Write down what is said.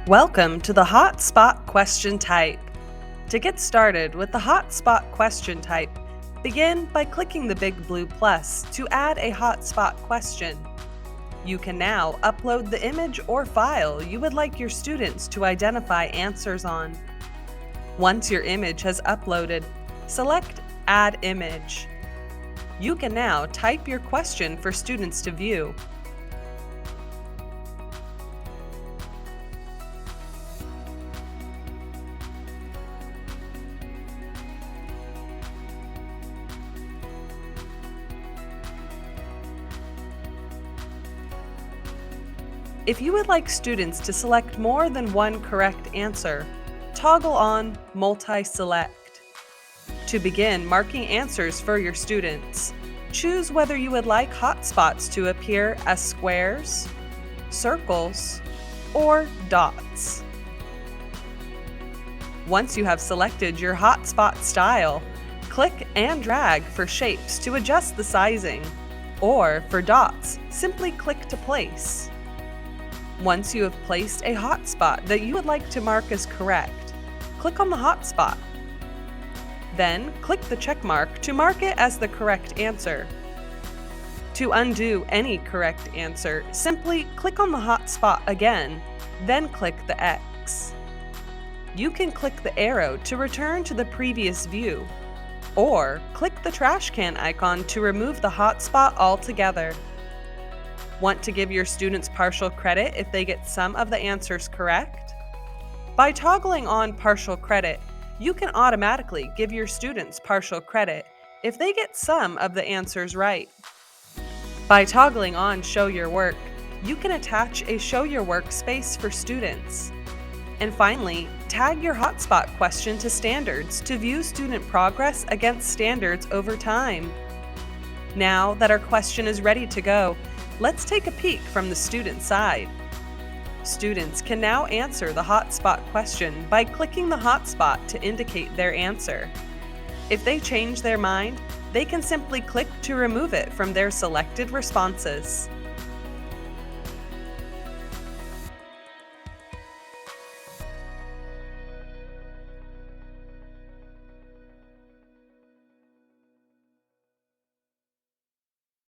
Welcome to the Hotspot question type. To get started with the Hotspot question type, begin by clicking the big blue plus to add a hotspot question. You can now upload the image or file you would like your students to identify answers on. Once your image has uploaded, select Add Image. You can now type your question for students to view. If you would like students to select more than one correct answer, toggle on Multi-Select. To begin marking answers for your students, choose whether you would like hotspots to appear as squares, circles, or dots. Once you have selected your hotspot style, click and drag for shapes to adjust the sizing, or for dots, simply click to place. Once you have placed a hotspot that you would like to mark as correct, click on the hotspot. Then click the check mark to mark it as the correct answer. To undo any correct answer, simply click on the hotspot again, then click the X. You can click the arrow to return to the previous view, or click the trash can icon to remove the hotspot altogether. Want to give your students partial credit if they get some of the answers correct? By toggling on partial credit, you can automatically give your students partial credit if they get some of the answers right. By toggling on Show Your Work, you can attach a Show Your Work space for students. And finally, tag your hotspot question to standards to view student progress against standards over time. Now that our question is ready to go, let's take a peek from the student side. Students can now answer the hotspot question by clicking the hotspot to indicate their answer. If they change their mind, they can simply click to remove it from their selected responses.